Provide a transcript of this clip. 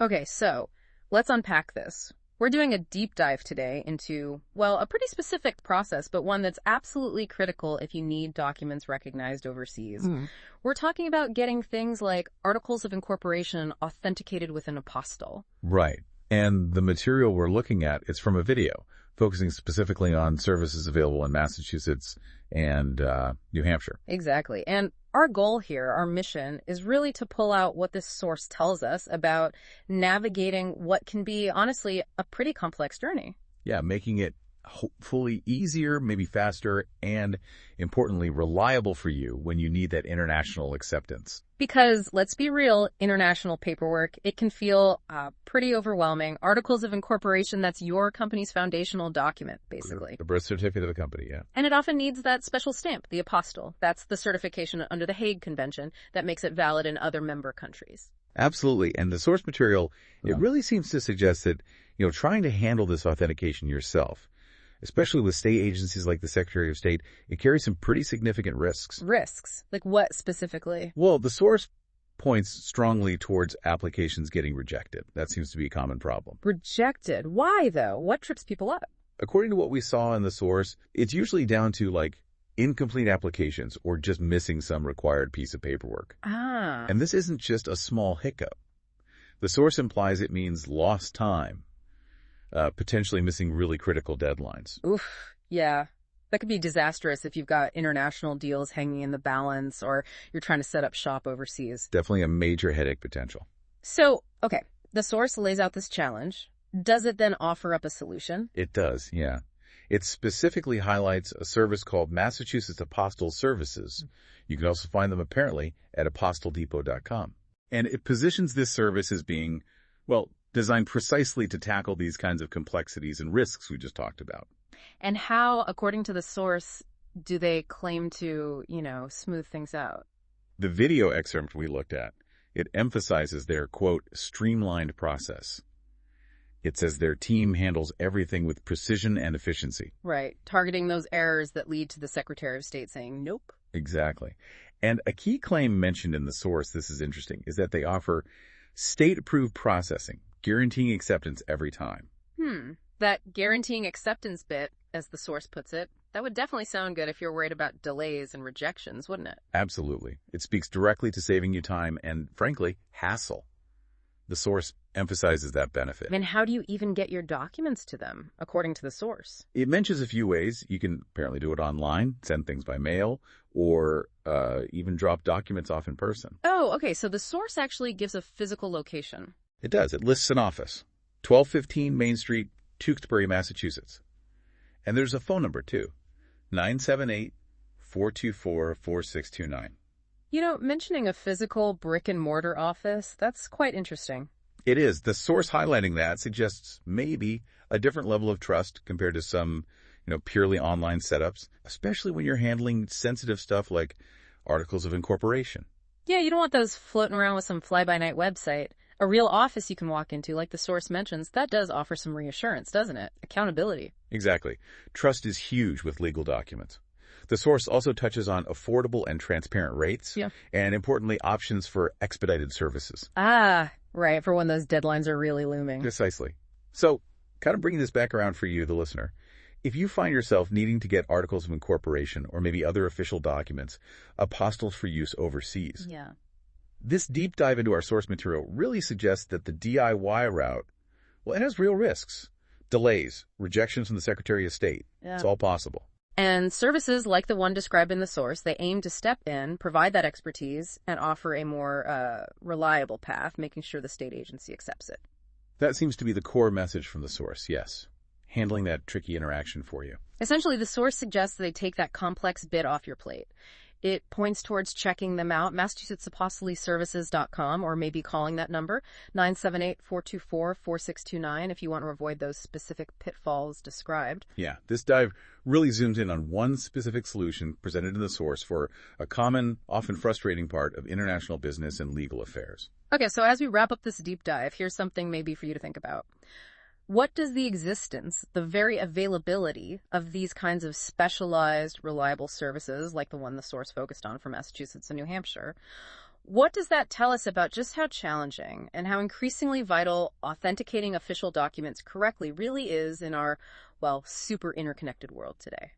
Okay, so let's unpack this. We're doing a deep dive today into, well, a pretty specific process, but one that's absolutely critical if you need documents recognized overseas. Mm. We're talking about getting things like Articles of Incorporation authenticated with an apostille. Right. And the material we're looking at is from a video, focusing specifically on services available in Massachusetts and New Hampshire. Exactly. And our goal here, our mission, is really to pull out what this source tells us about navigating what can be, honestly, a pretty complex journey. Yeah, making it hopefully easier, maybe faster, and importantly, reliable for you when you need that international acceptance. Because, let's be real, international paperwork, it can feel pretty overwhelming. Articles of Incorporation, that's your company's foundational document, basically. The birth certificate of the company, yeah. And it often needs that special stamp, the apostille. That's the certification under the Hague Convention that makes it valid in other member countries. Absolutely. And the source material, it really seems to suggest that, trying to handle this authentication yourself, especially with state agencies like the Secretary of State, it carries some pretty significant risks. Risks? Like what specifically? Well, the source points strongly towards applications getting rejected. That seems to be a common problem. Rejected? Why, though? What trips people up? According to what we saw in the source, it's usually down to incomplete applications or just missing some required piece of paperwork. Ah. And this isn't just a small hiccup. The source implies it means lost time. Potentially missing really critical deadlines. Oof, yeah. That could be disastrous if you've got international deals hanging in the balance or you're trying to set up shop overseas. Definitely a major headache potential. So, okay, the source lays out this challenge. Does it then offer up a solution? It does, yeah. It specifically highlights a service called Massachusetts Apostille Services. You can also find them apparently at apostilledepot.com. And it positions this service as being, designed precisely to tackle these kinds of complexities and risks we just talked about. And how, according to the source, do they claim to, smooth things out? The video excerpt we looked at, it emphasizes their, quote, streamlined process. It says their team handles everything with precision and efficiency. Right. Targeting those errors that lead to the Secretary of State saying nope. Exactly. And a key claim mentioned in the source, this is interesting, is that they offer state-approved processing, guaranteeing acceptance every time. That guaranteeing acceptance bit, as the source puts it, that would definitely sound good if you're worried about delays and rejections, wouldn't it? Absolutely. It speaks directly to saving you time and, frankly, hassle. The source emphasizes that benefit. And how do you even get your documents to them, according to the source? It mentions a few ways. You can apparently do it online, send things by mail, or even drop documents off in person. Oh, okay, so the source actually gives a physical location. It does. It lists an office, 1215 Main Street, Tewksbury, Massachusetts. And there's a phone number, too, 978-424-4629. Mentioning a physical brick-and-mortar office, that's quite interesting. It is. The source highlighting that suggests maybe a different level of trust compared to some, purely online setups, especially when you're handling sensitive stuff like Articles of Incorporation. Yeah, you don't want those floating around with some fly-by-night website. A real office you can walk into, like the source mentions, that does offer some reassurance, doesn't it? Accountability. Exactly. Trust is huge with legal documents. The source also touches on affordable and transparent rates, and importantly, options for expedited services. Ah, right, for when those deadlines are really looming. Precisely. So, kind of bringing this back around for you, the listener, if you find yourself needing to get Articles of Incorporation or maybe other official documents, apostilles for use overseas. Yeah. This deep dive into our source material really suggests that the DIY route, it has real risks. Delays, rejections from the Secretary of State. Yeah. It's all possible. And services like the one described in the source, they aim to step in, provide that expertise, and offer a more reliable path, making sure the state agency accepts it. That seems to be the core message from the source, yes. Handling that tricky interaction for you. Essentially, the source suggests they take that complex bit off your plate. It points towards checking them out, MassachusettsApostilleServices.com, or maybe calling that number, 978-424-4629, if you want to avoid those specific pitfalls described. Yeah, this dive really zooms in on one specific solution presented in the source for a common, often frustrating part of international business and legal affairs. Okay, so as we wrap up this deep dive, here's something maybe for you to think about. What does the existence, the very availability of these kinds of specialized, reliable services, like the one the source focused on for Massachusetts and New Hampshire, What does that tell us about just how challenging and how increasingly vital authenticating official documents correctly really is in our, well, super interconnected world today?